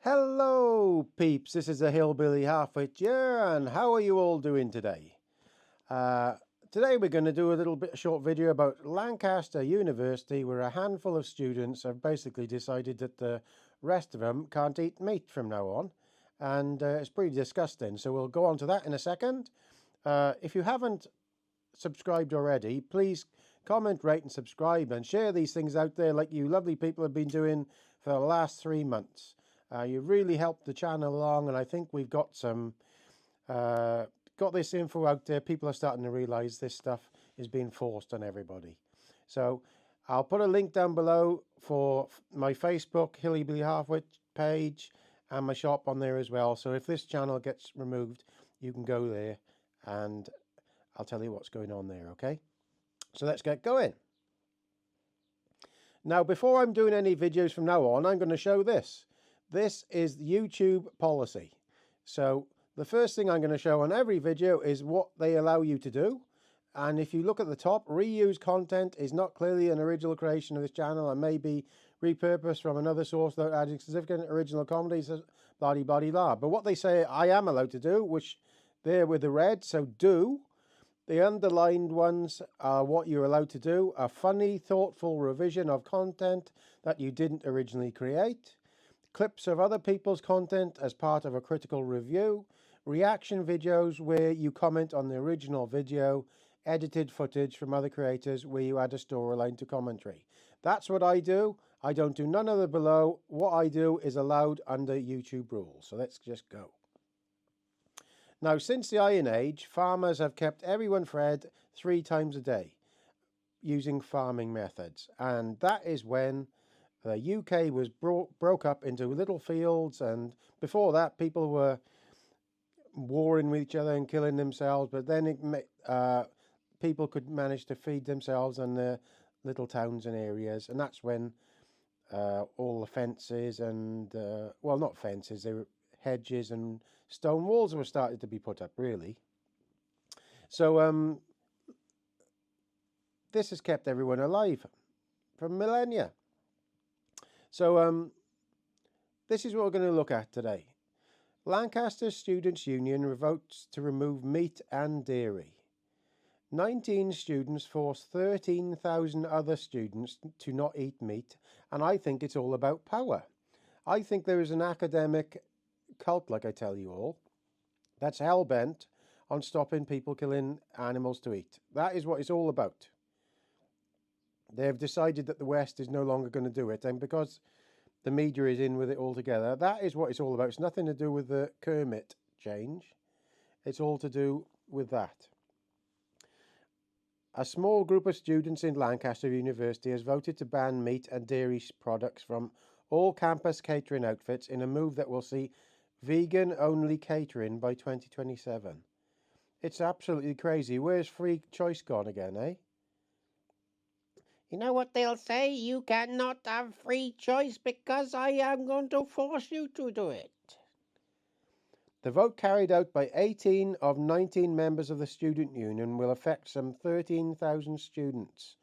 Hello, peeps. This is the Hillbilly halfwit here, and how are you all doing today? Today we're going to do a little bit short video about Lancaster University, where a handful of students have basically decided that the rest of them can't eat meat from now on, and it's pretty disgusting. So we'll go on to that in a second. If you haven't subscribed already, please comment, rate, and subscribe, and share these things out there like you lovely people have been doing for the last 3 months. You've really helped the channel along, and I think we've got this info out there. People are starting to realise this stuff is being forced on everybody. So I'll put a link down below for my Facebook Hillbilly Halfwit page and my shop on there as well. So if this channel gets removed, you can go there and I'll tell you what's going on there, okay? So let's get going. Now, before I'm doing any videos from now on, I'm going to show this. This is YouTube policy. So the first thing I'm going to show on every video is what they allow you to do. And if you look at the top, reuse content is not clearly an original creation of this channel and may be repurposed from another source without adding significant original comedy, blah, blah, blah, blah. But what they say I am allowed to do, which there with the red, so do. The underlined ones are what you're allowed to do. A funny, thoughtful revision of content that you didn't originally create. Clips of other people's content as part of a critical review. Reaction videos where you comment on the original video. Edited footage from other creators where you add a storyline to commentary. That's what I do. I don't do none of the below. What I do is allowed under YouTube rules. So let's just go. Now, since the Iron Age, farmers have kept everyone fed 3 times a day using farming methods. And that is when the UK was broke up into little fields. And before that, people were warring with each other and killing themselves. But then people could manage to feed themselves in their little towns and areas. And that's when all the fences and, well, not fences, they were hedges and stone walls were started to be put up, really. So this has kept everyone alive for millennia. So this is what we're going to look at today. Lancaster Students' Union votes to remove meat and dairy. 19 students force 13,000 other students to not eat meat, and I think it's all about power. I think there is an academic cult, like I tell you all, that's hell-bent on stopping people killing animals to eat. That is what it's all about. They have decided that the West is no longer going to do it, and because the media is in with it altogether, that is what it's all about. It's nothing to do with the Kermit change. It's all to do with that. A small group of students in Lancaster University has voted to ban meat and dairy products from all campus catering outfits in a move that will see vegan-only catering by 2027. It's absolutely crazy. Where's free choice gone again, eh? You know what they'll say? You cannot have free choice because I am going to force you to do it. The vote carried out by 18 of 19 members of the student union will affect some 13,000 students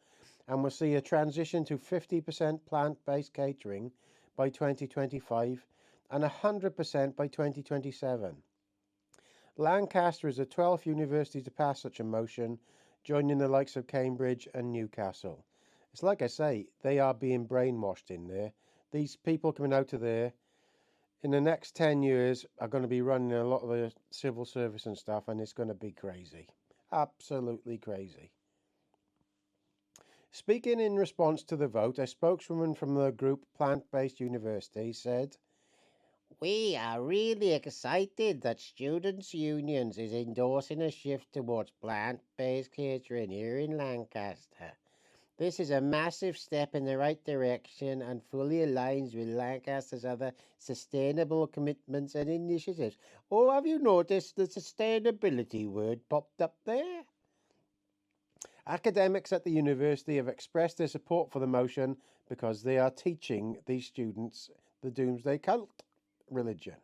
and will see a transition to 50% plant-based catering by 2025 and 100% by 2027. Lancaster is the 12th university to pass such a motion, joining the likes of Cambridge and Newcastle. It's like I say, they are being brainwashed in there. These people coming out of there in the next 10 years are going to be running a lot of the civil service and stuff, and it's going to be crazy. Absolutely crazy. Speaking in response to the vote, a spokeswoman from the group Plant-Based University said, We are really excited that Students' Unions is endorsing a shift towards plant-based catering here in Lancaster. This is a massive step in the right direction and fully aligns with Lancaster's other sustainable commitments and initiatives. Oh, have you noticed the sustainability word popped up there? Academics at the university have expressed their support for the motion because they are teaching these students the doomsday cult religion.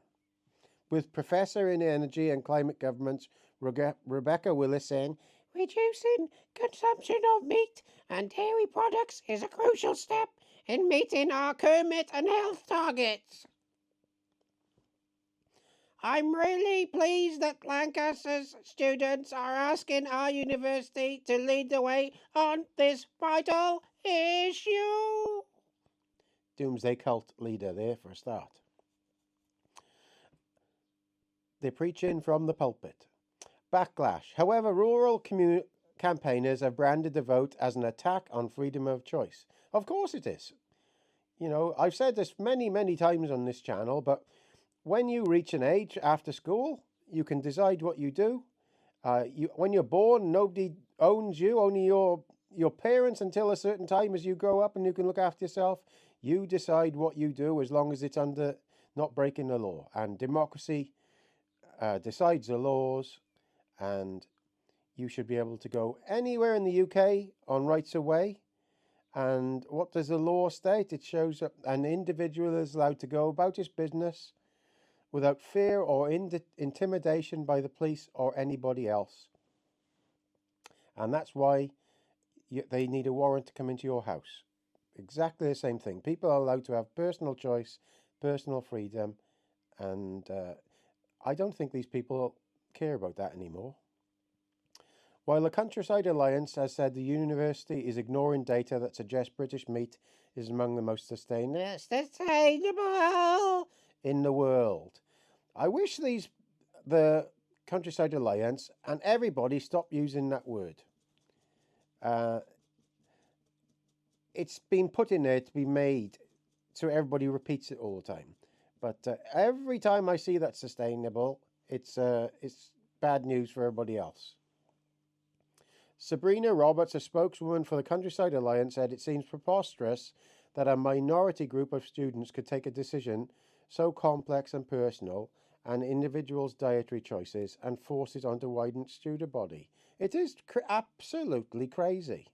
With Professor in Energy and Climate Governance Rebecca Willis saying, Reducing consumption of meat and dairy products is a crucial step in meeting our Kermit and health targets. I'm really pleased that Lancaster's students are asking our university to lead the way on this vital issue. Doomsday cult leader there for a start. They're preaching from the pulpit. Backlash. However, rural campaigners have branded the vote as an attack on freedom of choice. Of course it is. You know, I've said this many, many times on this channel, but when you reach an age after school, you can decide what you do. When you're born, nobody owns you, only your parents until a certain time as you grow up and you can look after yourself. You decide what you do as long as it's under not breaking the law. And democracy decides the laws, and you should be able to go anywhere in the UK on rights of way. And what does the law state? It shows that an individual is allowed to go about his business without fear or intimidation by the police or anybody else. And that's why they need a warrant to come into your house. Exactly the same thing. People are allowed to have personal choice, personal freedom, and I don't think these people care about that anymore. While the Countryside Alliance has said the university is ignoring data that suggests British meat is among the most sustainable in the world. I wish the Countryside Alliance and everybody stop using that word. It's been put in there to be made so everybody repeats it all the time. But every time I see that sustainable, it's bad news for everybody else. Sabrina Roberts, a spokeswoman for the Countryside Alliance, said it seems preposterous that a minority group of students could take a decision so complex and personal an individual's dietary choices and force it onto widened student body. It is absolutely crazy.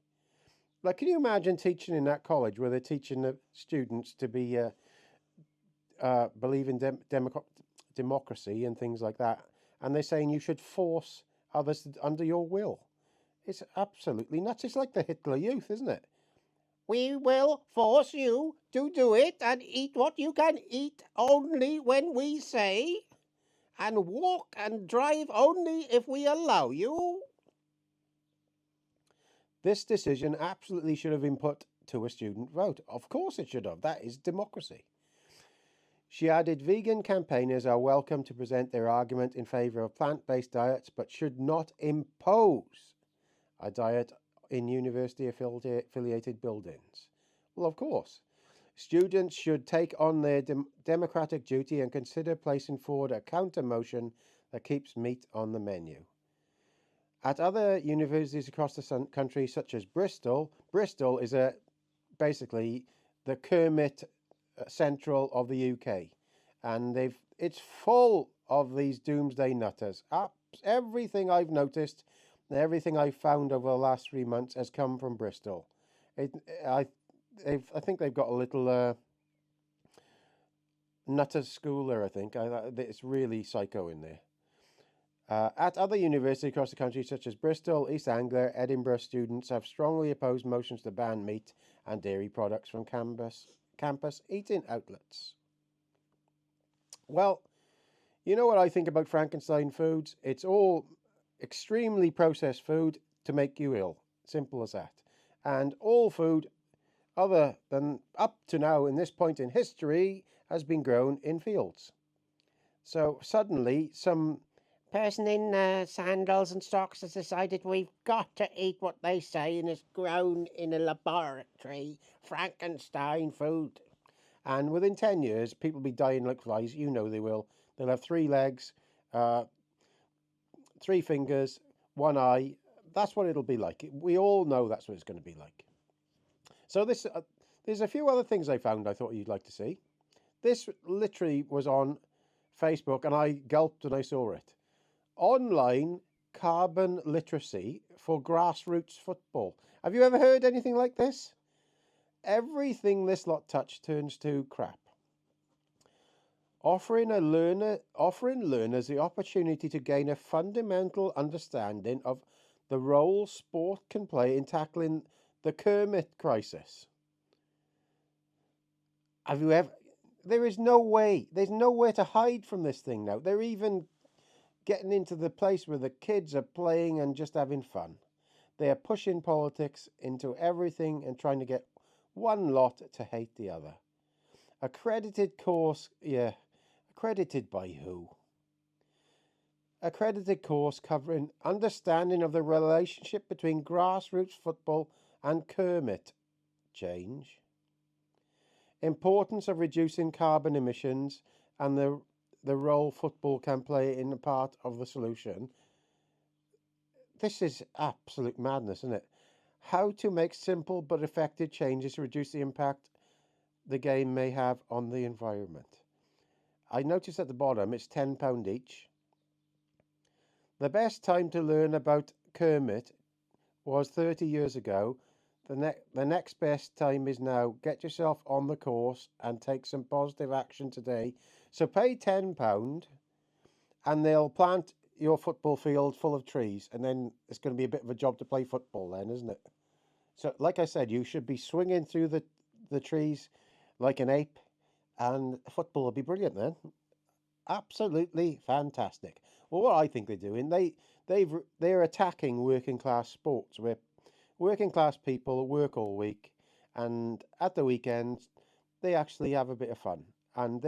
Like, can you imagine teaching in that college where they're teaching the students to be believe in democracy and things like that, and they're saying you should force others under your will? It's absolutely nuts. It's like the Hitler Youth, isn't it? We will force you to do it and eat what you can eat only when we say, and walk and drive only if we allow you. This decision absolutely should have been put to a student vote. Of course it should have. That is democracy. She added, vegan campaigners are welcome to present their argument in favour of plant-based diets, but should not impose a diet in university-affiliated buildings. Well, of course. Students should take on their democratic duty and consider placing forward a counter motion that keeps meat on the menu. At other universities across the country, such as Bristol is basically the Kermit Central of the UK, and it's full of these doomsday nutters. Everything I've noticed, everything I've found over the last 3 months has come from Bristol. I think they've got a little nutter schooler. I think it's really psycho in there. At other universities across the country, such as Bristol, East Anglia, Edinburgh, students have strongly opposed motions to ban meat and dairy products from campus eating outlets. Well, you know what I think about Frankenstein foods? It's all extremely processed food to make you ill. Simple as that. And all food other than up to now in this point in history has been grown in fields. So suddenly some person in sandals and socks has decided we've got to eat what they say and it's grown in a laboratory, Frankenstein food. And within 10 years, people will be dying like flies. You know they will. They'll have 3 legs, 3 fingers, 1 eye. That's what it'll be like. We all know that's what it's going to be like. So there's a few other things I found I thought you'd like to see. This literally was on Facebook and I gulped when I saw it. Online carbon literacy for grassroots football. Have you ever heard anything like this? Everything this lot touch turns to crap. Offering learners the opportunity to gain a fundamental understanding of the role sport can play in tackling the Kermit crisis. Have you ever? there is no way. There's nowhere to hide from this thing now. They're even getting into the place where the kids are playing and just having fun. They are pushing politics into everything and trying to get one lot to hate the other. Accredited course, yeah. Accredited by who? Accredited course covering understanding of the relationship between grassroots football and climate change. Importance of reducing carbon emissions and the role football can play in a part of the solution. This is absolute madness, isn't it? How to make simple but effective changes to reduce the impact the game may have on the environment. I noticed at the bottom it's £10 each. The best time to learn about Kermit was 30 years ago. The next best time is now. Get yourself on the course and take some positive action today. So pay £10 and they'll plant your football field full of trees, and then it's going to be a bit of a job to play football then, isn't it? So like I said, you should be swinging through the trees like an ape, and football will be brilliant then. Absolutely fantastic. Well, what I think they're doing, they're attacking working class sports, where working class people work all week, and at the weekends they actually have a bit of fun. And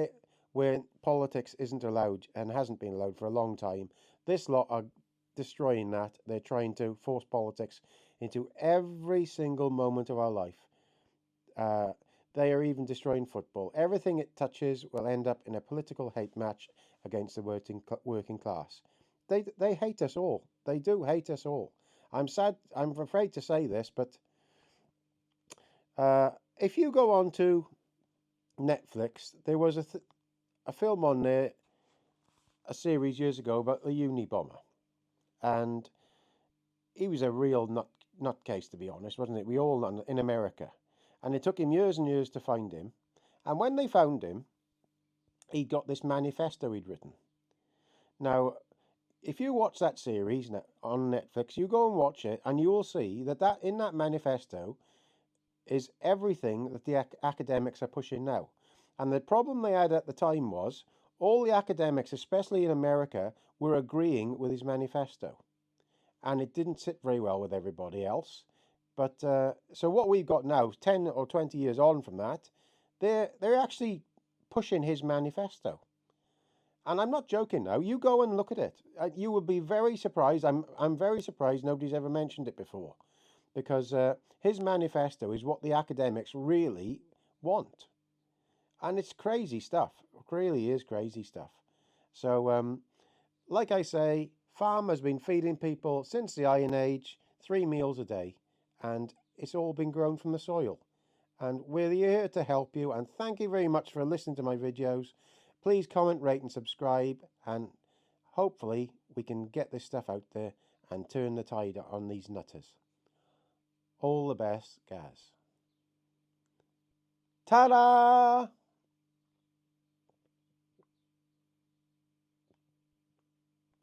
where politics isn't allowed and hasn't been allowed for a long time, this lot are destroying that. They're trying to force politics into every single moment of our life. Uh, they are even destroying football. Everything it touches will end up in a political hate match against the working class. They hate us all. They do hate us all. I'm sad. I'm afraid to say this, but if you go on to Netflix, there was a film on there, a series years ago about the uni bomber, and he was a real nutcase, to be honest, wasn't it? We all know, in America, and it took him years and years to find him. And when they found him, he'd got this manifesto he'd written. Now, if you watch that series on Netflix, you go and watch it, and you will see that in that manifesto is everything that the academics are pushing now. And the problem they had at the time was all the academics, especially in America, were agreeing with his manifesto. And it didn't sit very well with everybody else. But so what we've got now, 10 or 20 years on from that, they're actually pushing his manifesto. And I'm not joking now. You go and look at it. You will be very surprised. I'm very surprised nobody's ever mentioned it before. Because his manifesto is what the academics really want. And it's crazy stuff. It really is crazy stuff. So, like I say, farmers been feeding people since the Iron Age, 3 meals a day. And it's all been grown from the soil. And we're here to help you. And thank you very much for listening to my videos. Please comment, rate and subscribe. And hopefully we can get this stuff out there and turn the tide on these nutters. All the best, guys. Ta-da!